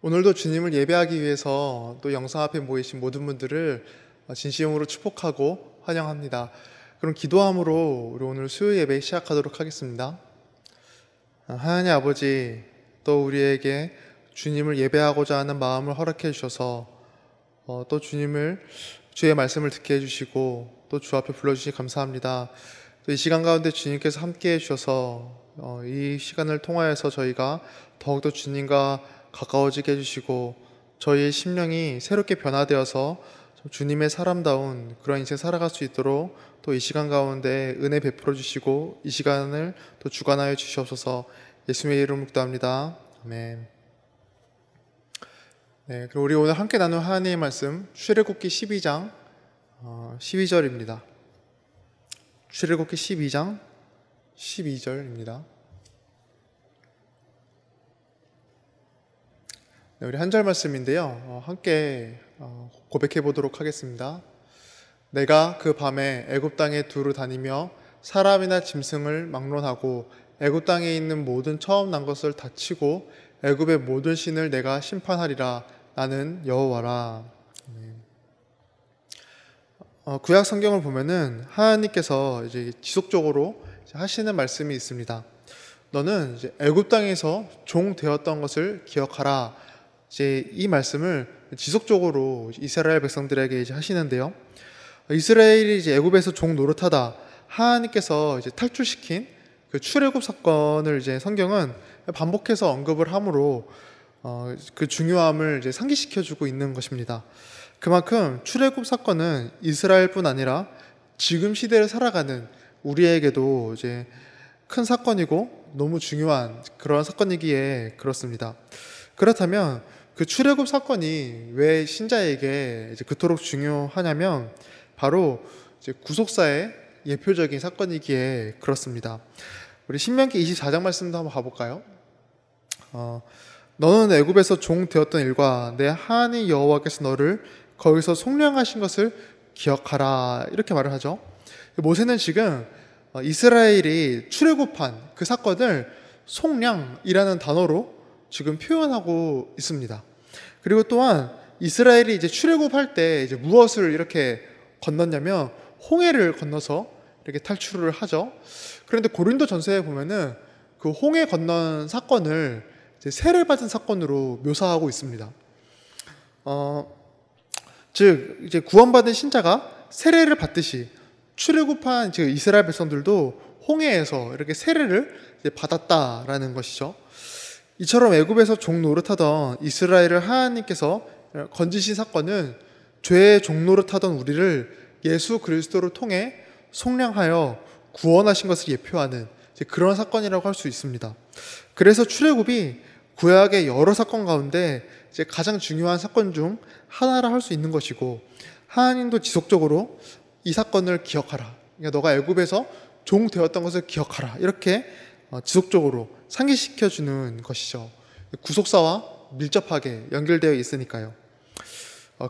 오늘도 주님을 예배하기 위해서 또 영상 앞에 모이신 모든 분들을 진심으로 축복하고 환영합니다. 그럼 기도함으로 우리 오늘 수요 예배 시작하도록 하겠습니다. 하나님 아버지, 또 우리에게 주님을 예배하고자 하는 마음을 허락해 주셔서 또 주의 말씀을 듣게 해주시고 또 주 앞에 불러주시니 감사합니다. 또 이 시간 가운데 주님께서 함께 해주셔서 이 시간을 통하여서 저희가 더욱더 주님과 가까워지게 해주시고 저희의 심령이 새롭게 변화되어서 주님의 사람다운 그런 인생 살아갈 수 있도록 또 이 시간 가운데 은혜 베풀어 주시고 이 시간을 또 주관하여 주시옵소서. 예수님의 이름으로 기도합니다. 아멘. 네, 그럼 우리 오늘 함께 나눌 하나님의 말씀 출애굽기 12장 12절입니다. 출애굽기 12장 12절입니다. 네, 우리 한 절 말씀인데요. 함께 고백해 보도록 하겠습니다. 내가 그 밤에 애굽 땅에 두루 다니며 사람이나 짐승을 막론하고 애굽 땅에 있는 모든 처음 난 것을 다 치고 애굽의 모든 신을 내가 심판하리라. 나는 여호와라. 구약 성경을 보면은 하나님께서 이제 지속적으로 하시는 말씀이 있습니다. 너는 이제 애굽 땅에서 종 되었던 것을 기억하라. 이제 이 말씀을 지속적으로 이스라엘 백성들에게 이제 하시는데요. 이스라엘이 이제 애굽에서 종 노릇하다 하나님께서 이제 탈출시킨 그 출애굽 사건을 이제 성경은 반복해서 언급을 함으로 그 중요함을 이제 상기시켜주고 있는 것입니다. 그만큼 출애굽 사건은 이스라엘뿐 아니라 지금 시대를 살아가는 우리에게도 이제 큰 사건이고 너무 중요한 그런 사건이기에 그렇습니다. 그렇다면 그 출애굽 사건이 왜 신자에게 이제 그토록 중요하냐면 바로 이제 구속사의 예표적인 사건이기에 그렇습니다. 우리 신명기 24장 말씀도 한번 봐볼까요? 너는 애굽에서 종 되었던 일과 내 하나님 여호와께서 너를 거기서 속량하신 것을 기억하라. 이렇게 말을 하죠. 모세는 지금 이스라엘이 출애굽한 그 사건을 속량이라는 단어로 지금 표현하고 있습니다. 그리고 또한 이스라엘이 이제 출애굽할 때 이제 무엇을 이렇게 건넜냐면 홍해를 건너서 이렇게 탈출을 하죠. 그런데 고린도 전서에 보면은 그 홍해 건넌 사건을 이제 세례 받은 사건으로 묘사하고 있습니다. 즉 이제 구원받은 신자가 세례를 받듯이 출애굽한 즉 이스라엘 백성들도 홍해에서 이렇게 세례를 이제 받았다라는 것이죠. 이처럼 애굽에서 종 노릇하던 이스라엘을 하나님께서 건지신 사건은 죄의 종 노릇하던 우리를 예수 그리스도를 통해 속량하여 구원하신 것을 예표하는 그런 사건이라고 할 수 있습니다. 그래서 출애굽이 구약의 여러 사건 가운데 이제 가장 중요한 사건 중 하나라 할 수 있는 것이고 하나님도 지속적으로 이 사건을 기억하라. 그러니까 너가 애굽에서 종 되었던 것을 기억하라. 이렇게 지속적으로 상기시켜주는 것이죠. 구속사와 밀접하게 연결되어 있으니까요.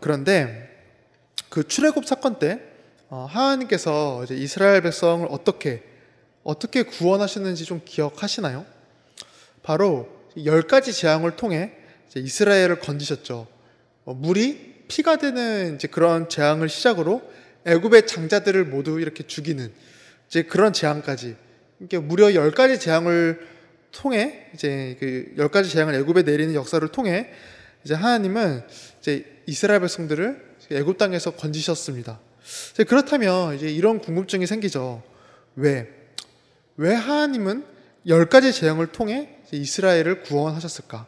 그런데 그 출애굽 사건 때 하나님께서 이제 이스라엘 백성을 어떻게 구원하셨는지 좀 기억하시나요? 바로 10가지 재앙을 통해 이제 이스라엘을 건지셨죠. 물이 피가 되는 이제 그런 재앙을 시작으로 애굽의 장자들을 모두 이렇게 죽이는 이제 그런 재앙까지, 이게 무려 10가지 재앙을 통해 이제 그 10가지 재앙을 애굽에 내리는 역사를 통해 이제 하나님은 이제 이스라엘 백성들을 애굽 땅에서 건지셨습니다. 그렇다면 이제 이런 궁금증이 생기죠. 왜 하나님은 10가지 재앙을 통해 이스라엘을 구원하셨을까?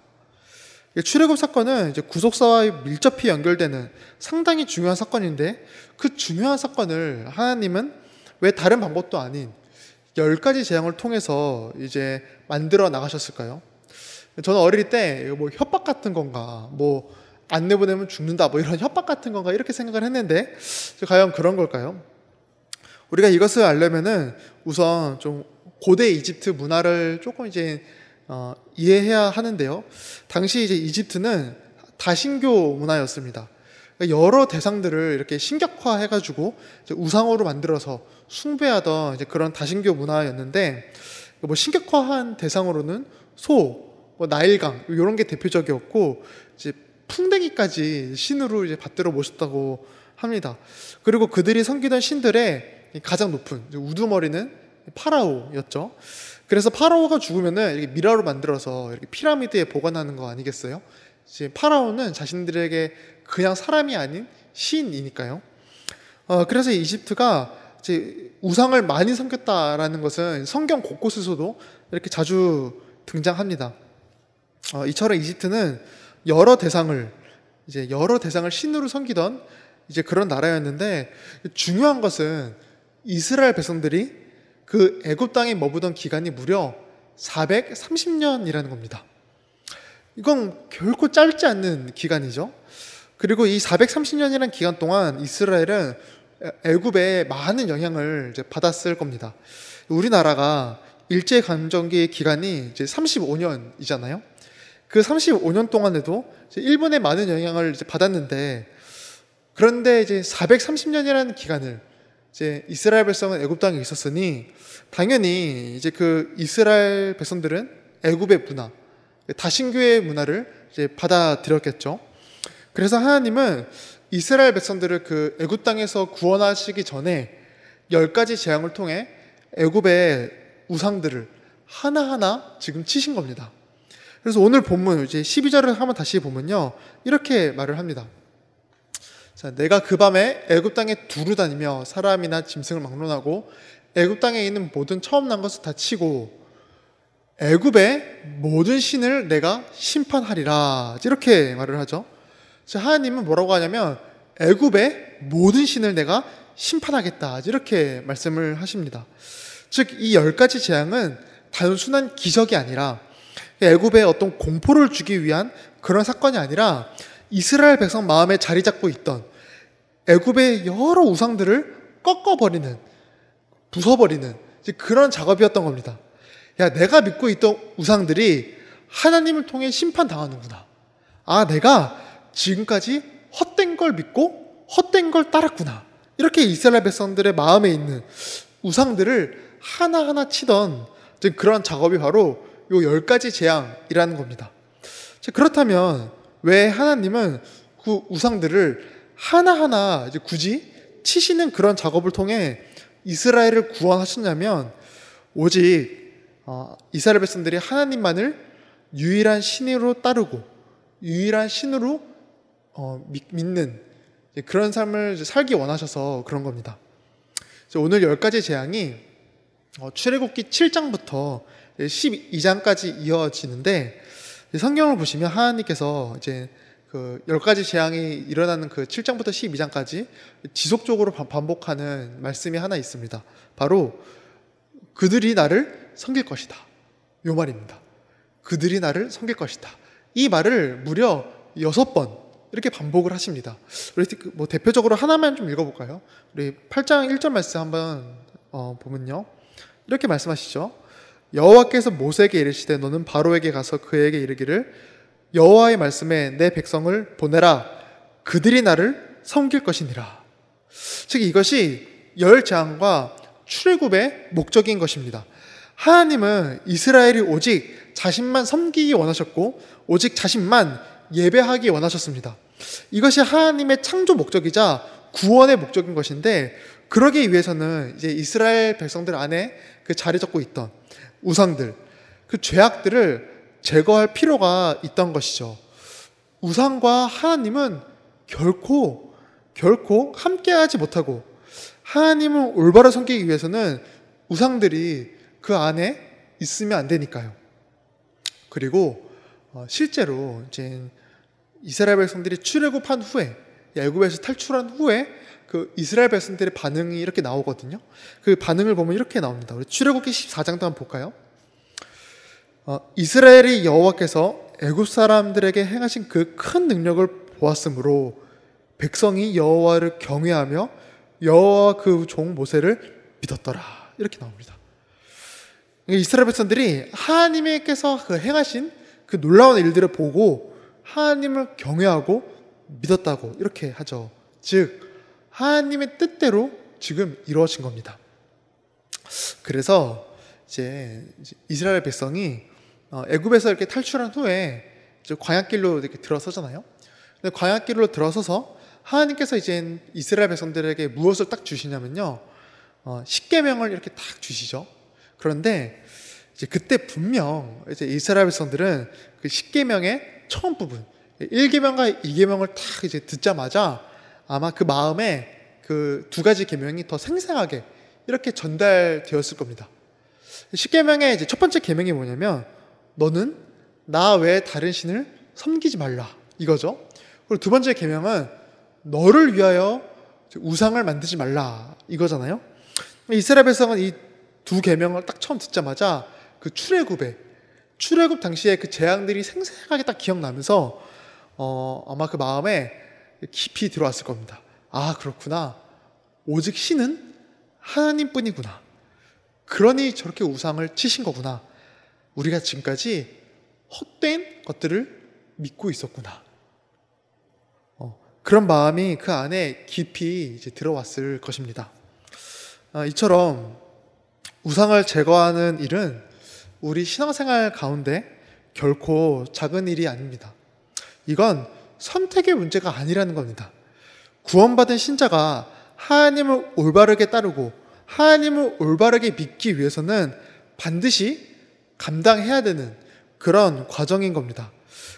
출애굽 사건은 이제 구속사와 밀접히 연결되는 상당히 중요한 사건인데 그 중요한 사건을 하나님은 왜 다른 방법도 아닌 10가지 재앙을 통해서 이제 만들어 나가셨을까요? 저는 어릴 때 뭐 협박 같은 건가, 뭐 안 내보내면 죽는다, 뭐 이런 협박 같은 건가 이렇게 생각을 했는데 과연 그런 걸까요? 우리가 이것을 알려면은 우선 좀 고대 이집트 문화를 조금 이제 이해해야 하는데요. 당시 이제 이집트는 다신교 문화였습니다. 여러 대상들을 이렇게 신격화해가지고 우상으로 만들어서 숭배하던 이제 그런 다신교 문화였는데, 뭐 신격화한 대상으로는 소, 뭐 나일강 이런 게 대표적이었고, 이제 풍뎅이까지 신으로 이제 받들어 모셨다고 합니다. 그리고 그들이 섬기던 신들의 가장 높은 우두머리는 파라오였죠. 그래서 파라오가 죽으면은 이렇게 미라로 만들어서 이렇게 피라미드에 보관하는 거 아니겠어요? 이제 파라오는 자신들에게 그냥 사람이 아닌 신이니까요. 그래서 이집트가 이제 우상을 많이 섬겼다라는 것은 성경 곳곳에서도 이렇게 자주 등장합니다. 이처럼 이집트는 여러 대상을 신으로 섬기던 이제 그런 나라였는데, 중요한 것은 이스라엘 백성들이 그 애굽 땅에 머무던 기간이 무려 430년이라는 겁니다. 이건 결코 짧지 않는 기간이죠. 그리고 이 430년이라는 기간 동안 이스라엘은 애굽에 많은 영향을 이제 받았을 겁니다. 우리나라가 일제강점기 기간이 이제 35년이잖아요. 그 35년 동안에도 이제 일본에 많은 영향을 이제 받았는데, 그런데 이제 430년이라는 기간을 이제 이스라엘 백성은 애굽 땅에 있었으니 당연히 이제 그 이스라엘 백성들은 애굽의 문화, 다신교의 문화를 이제 받아들였겠죠. 그래서 하나님은 이스라엘 백성들을 그 애굽 땅에서 구원하시기 전에 10가지 재앙을 통해 애굽의 우상들을 하나하나 지금 치신 겁니다. 그래서 오늘 본문 이제 12절을 한번 다시 보면요, 이렇게 말을 합니다. 자, 내가 그 밤에 애굽 땅에 두루 다니며 사람이나 짐승을 막론하고 애굽 땅에 있는 모든 처음 난 것을 다 치고 애굽의 모든 신을 내가 심판하리라, 이렇게 말을 하죠. 자, 하나님은 뭐라고 하냐면 애굽의 모든 신을 내가 심판하겠다, 이렇게 말씀을 하십니다. 즉 이 10가지 재앙은 단순한 기적이 아니라 애굽에 어떤 공포를 주기 위한 그런 사건이 아니라 이스라엘 백성 마음에 자리 잡고 있던 애굽의 여러 우상들을 꺾어버리는, 부숴버리는 그런 작업이었던 겁니다. 야, 내가 믿고 있던 우상들이 하나님을 통해 심판당하는구나. 아, 내가 지금까지 헛된 걸 믿고 헛된 걸 따랐구나. 이렇게 이스라엘 백성들의 마음에 있는 우상들을 하나하나 치던 그런 작업이 바로 요 10가지 재앙이라는 겁니다. 그렇다면 왜 하나님은 그 우상들을 하나하나 이제 굳이 치시는 그런 작업을 통해 이스라엘을 구원하셨냐면, 오직 이스라엘 백성들이 하나님만을 유일한 신으로 따르고 유일한 신으로 믿는 그런 삶을 살기 원하셔서 그런 겁니다. 오늘 10가지 재앙이 출애굽기 7장부터 12장까지 이어지는데, 성경을 보시면 하나님께서 이제 그 10가지 재앙이 일어나는 그 7장부터 12장까지 지속적으로 반복하는 말씀이 하나 있습니다. 바로 그들이 나를 섬길 것이다, 요 말입니다. 그들이 나를 섬길 것이다. 이 말을 무려 6번 이렇게 반복을 하십니다. 우리 뭐 대표적으로 하나만 좀 읽어볼까요? 우리 8장 1절 말씀 한번 보면요, 이렇게 말씀하시죠. 여호와께서 모세에게 이르시되 너는 바로에게 가서 그에게 이르기를 여호와의 말씀에 내 백성을 보내라. 그들이 나를 섬길 것이니라. 즉 이것이 열 재앙과 출애굽의 목적인 것입니다. 하나님은 이스라엘이 오직 자신만 섬기기 원하셨고 오직 자신만 예배하기 원하셨습니다. 이것이 하나님의 창조 목적이자 구원의 목적인 것인데, 그러기 위해서는 이제 이스라엘 백성들 안에 그 자리 잡고 있던 우상들, 그 죄악들을 제거할 필요가 있던 것이죠. 우상과 하나님은 결코 함께하지 못하고, 하나님을 올바로 섬기기 위해서는 우상들이 그 안에 있으면 안 되니까요. 그리고 실제로 이제 이스라엘 백성들이 출애굽한 후에, 애굽에서 탈출한 후에 그 이스라엘 백성들의 반응이 이렇게 나오거든요. 그 반응을 보면 이렇게 나옵니다. 우리 출애굽기 14장도 한번 볼까요? 이스라엘이 여호와께서 애굽 사람들에게 행하신 그 큰 능력을 보았으므로 백성이 여호와를 경외하며 여호와 그 종 모세를 믿었더라, 이렇게 나옵니다. 이스라엘 백성들이 하나님께서 그 행하신 그 놀라운 일들을 보고 하나님을 경외하고 믿었다고 이렇게 하죠. 즉 하나님의 뜻대로 지금 이루어진 겁니다. 그래서 이제 이스라엘 백성이 애굽에서 이렇게 탈출한 후에 이제 광야길로 이렇게 들어서잖아요. 근데 광야길로 들어서서 하나님께서 이제 이스라엘 백성들에게 무엇을 딱 주시냐면요, 십계명을 이렇게 딱 주시죠. 그런데 이제 그때 분명 이제 이스라엘 백성들은 그 십계명의 처음 부분 1계명과 2계명을 딱 이제 듣자마자 아마 그 마음에 그 두 가지 계명이 더 생생하게 이렇게 전달되었을 겁니다. 십계명의 이제 첫 번째 계명이 뭐냐면 너는 나 외에 다른 신을 섬기지 말라 이거죠. 그리고 두 번째 계명은 너를 위하여 우상을 만들지 말라 이거잖아요. 이스라엘 백성은 이 두 계명을 딱 처음 듣자마자 그 출애굽 당시에 그 재앙들이 생생하게 딱 기억나면서 아마 그 마음에 깊이 들어왔을 겁니다. 아, 그렇구나. 오직 신은 하나님뿐이구나. 그러니 저렇게 우상을 치신 거구나. 우리가 지금까지 헛된 것들을 믿고 있었구나. 그런 마음이 그 안에 깊이 이제 들어왔을 것입니다. 이처럼 우상을 제거하는 일은 우리 신앙생활 가운데 결코 작은 일이 아닙니다. 이건 선택의 문제가 아니라는 겁니다. 구원받은 신자가 하나님을 올바르게 따르고 하나님을 올바르게 믿기 위해서는 반드시 감당해야 되는 그런 과정인 겁니다.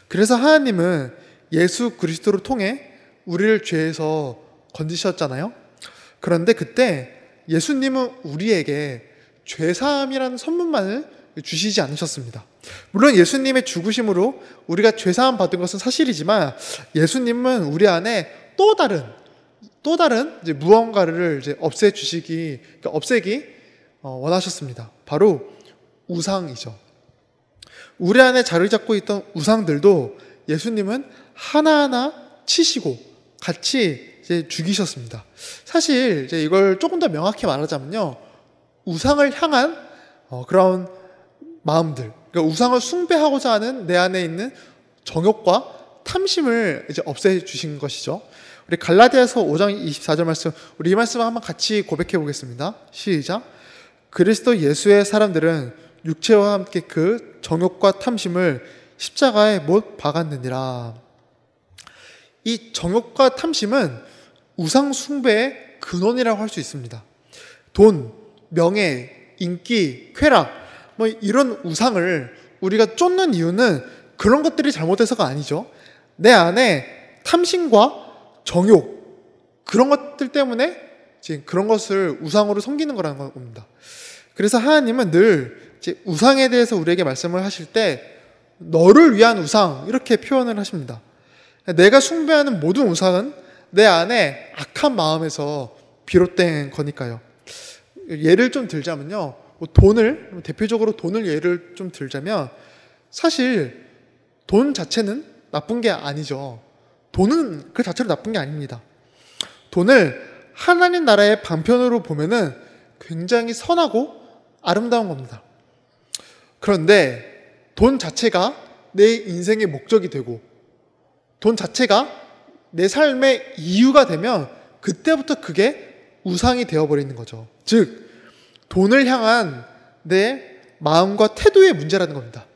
그래서 하나님은 예수 그리스도를 통해 우리를 죄에서 건지셨잖아요. 그런데 그때 예수님은 우리에게 죄사함이라는 선물만을 주시지 않으셨습니다. 물론 예수님의 죽으심으로 우리가 죄사함 받은 것은 사실이지만 예수님은 우리 안에 또 다른 이제 무언가를 이제 없애기 원하셨습니다. 바로 우상이죠. 우리 안에 자리 잡고 있던 우상들도 예수님은 하나하나 치시고 같이 이제 죽이셨습니다. 사실 이제 이걸 조금 더 명확히 말하자면요, 우상을 향한 그런 마음들, 그러니까 우상을 숭배하고자 하는 내 안에 있는 정욕과 탐심을 이제 없애주신 것이죠. 우리 갈라디아서 5장 24절 말씀, 우리 이 말씀을 한번 같이 고백해 보겠습니다. 시작. 그리스도 예수의 사람들은 육체와 함께 그 정욕과 탐심을 십자가에 못 박았느니라. 이 정욕과 탐심은 우상 숭배의 근원이라고 할 수 있습니다. 돈, 명예, 인기, 쾌락, 뭐 이런 우상을 우리가 쫓는 이유는 그런 것들이 잘못해서가 아니죠. 내 안에 탐심과 정욕, 그런 것들 때문에 지금 그런 것을 우상으로 섬기는 거라는 겁니다. 그래서 하나님은 늘 이제 우상에 대해서 우리에게 말씀을 하실 때 너를 위한 우상 이렇게 표현을 하십니다. 내가 숭배하는 모든 우상은 내 안에 악한 마음에서 비롯된 거니까요. 예를 좀 들자면요, 대표적으로 돈을 예를 좀 들자면 사실 돈 자체는 나쁜 게 아니죠. 돈은 그 자체로 나쁜 게 아닙니다. 돈을 하나님 나라의 방편으로 보면은 굉장히 선하고 아름다운 겁니다. 그런데 돈 자체가 내 인생의 목적이 되고 돈 자체가 내 삶의 이유가 되면 그때부터 그게 우상이 되어버리는 거죠. 즉 돈을 향한 내 마음과 태도의 문제라는 겁니다.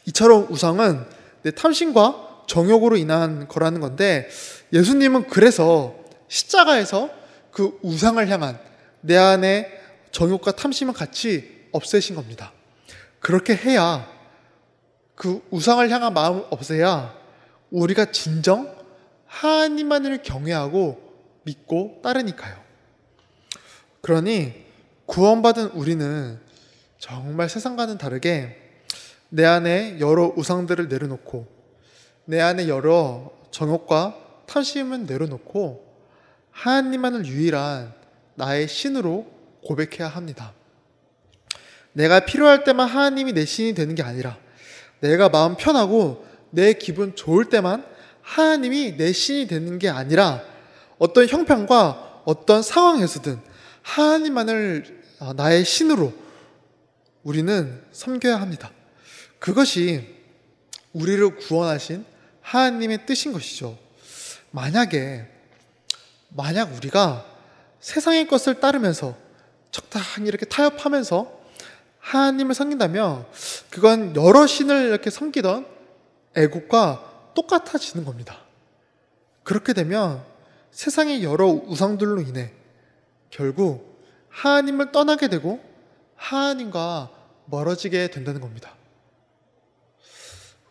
이처럼 우상은 내 탐심과 정욕으로 인한 거라는 건데, 예수님은 그래서 십자가에서 그 우상을 향한 내 안에 정욕과 탐심을 같이 없애신 겁니다. 그렇게 해야, 그 우상을 향한 마음을 없애야 우리가 진정 하나님만을 경외하고 믿고 따르니까요. 그러니 구원받은 우리는 정말 세상과는 다르게 내 안에 여러 우상들을 내려놓고 내 안에 여러 정욕과 탐심을 내려놓고 하나님만을 유일한 나의 신으로 고백해야 합니다. 내가 필요할 때만 하나님이 내 신이 되는 게 아니라 내가 마음 편하고 내 기분 좋을 때만 하나님이 내 신이 되는 게 아니라 어떤 형편과 어떤 상황에서든 하나님만을 나의 신으로 우리는 섬겨야 합니다. 그것이 우리를 구원하신 하나님의 뜻인 것이죠. 만약 우리가 세상의 것을 따르면서 적당히 이렇게 타협하면서 하나님을 섬긴다면 그건 여러 신을 이렇게 섬기던 애국과 똑같아지는 겁니다. 그렇게 되면 세상의 여러 우상들로 인해 결국 하나님을 떠나게 되고 하나님과 멀어지게 된다는 겁니다.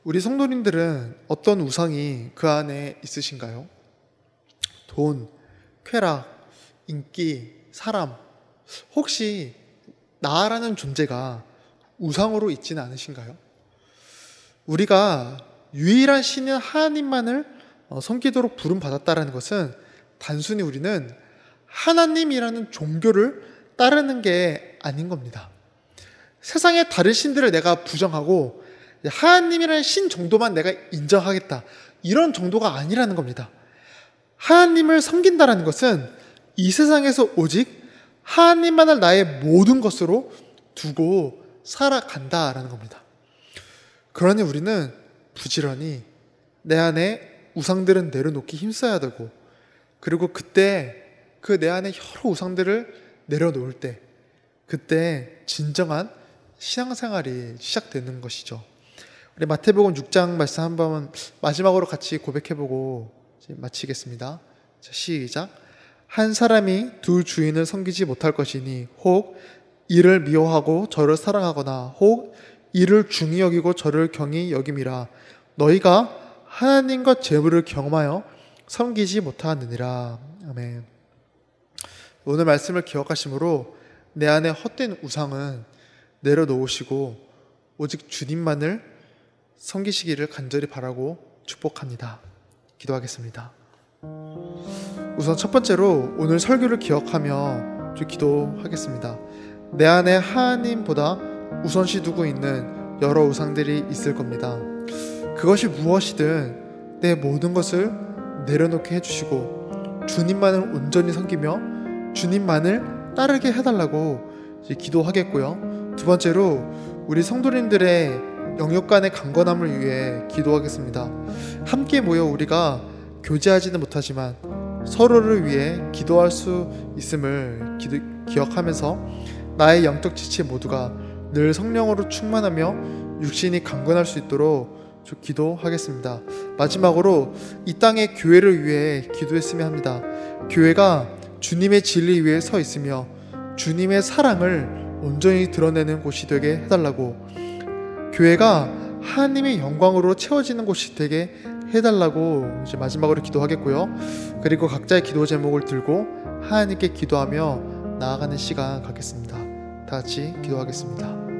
우리 성도님들은 어떤 우상이 그 안에 있으신가요? 돈, 쾌락, 인기, 사람, 혹시 나라는 존재가 우상으로 있지는 않으신가요? 우리가 유일한 신인 하나님만을 섬기도록 부름받았다는 것은 단순히 우리는 하나님이라는 종교를 따르는 게 아닌 겁니다. 세상의 다른 신들을 내가 부정하고 하나님이라는 신 정도만 내가 인정하겠다, 이런 정도가 아니라는 겁니다. 하나님을 섬긴다는 것은 이 세상에서 오직 하나님만을 나의 모든 것으로 두고 살아간다라는 겁니다. 그러니 우리는 부지런히 내 안에 우상들은 내려놓기 힘써야 되고, 그리고 그때 그 내 안에 여러 우상들을 내려놓을 때, 그때 진정한 신앙생활이 시작되는 것이죠. 우리 마태복음 6장 말씀 한번 마지막으로 같이 고백해보고 마치겠습니다. 자, 시작. 한 사람이 두 주인을 섬기지 못할 것이니 혹 이를 미워하고 저를 사랑하거나 혹 이를 중히 여기고 저를 경히 여김이라. 너희가 하나님과 재물을 경험하여 섬기지 못하느니라. 아멘. 오늘 말씀을 기억하심으로 내 안에 헛된 우상은 내려놓으시고 오직 주님만을 섬기시기를 간절히 바라고 축복합니다. 기도하겠습니다. 우선 첫 번째로 오늘 설교를 기억하며 기도하겠습니다. 내 안에 하나님보다 우선시 두고 있는 여러 우상들이 있을 겁니다. 그것이 무엇이든 내 모든 것을 내려놓게 해주시고 주님만을 온전히 섬기며 주님만을 따르게 해달라고 기도하겠고요. 두 번째로 우리 성도님들의 영역 간의 강건함을 위해 기도하겠습니다. 함께 모여 우리가 교제하지는 못하지만 서로를 위해 기도할 수 있음을 기억하면서 나의 영적 지체 모두가 늘 성령으로 충만하며 육신이 강건할 수 있도록 기도하겠습니다. 마지막으로 이 땅의 교회를 위해 기도했으면 합니다. 교회가 주님의 진리 위에 서 있으며 주님의 사랑을 온전히 드러내는 곳이 되게 해달라고, 교회가 하나님의 영광으로 채워지는 곳이 되게 해달라고 이제 마지막으로 기도하겠고요. 그리고 각자의 기도 제목을 들고 하나님께 기도하며 나아가는 시간 갖겠습니다. 다 같이 기도하겠습니다.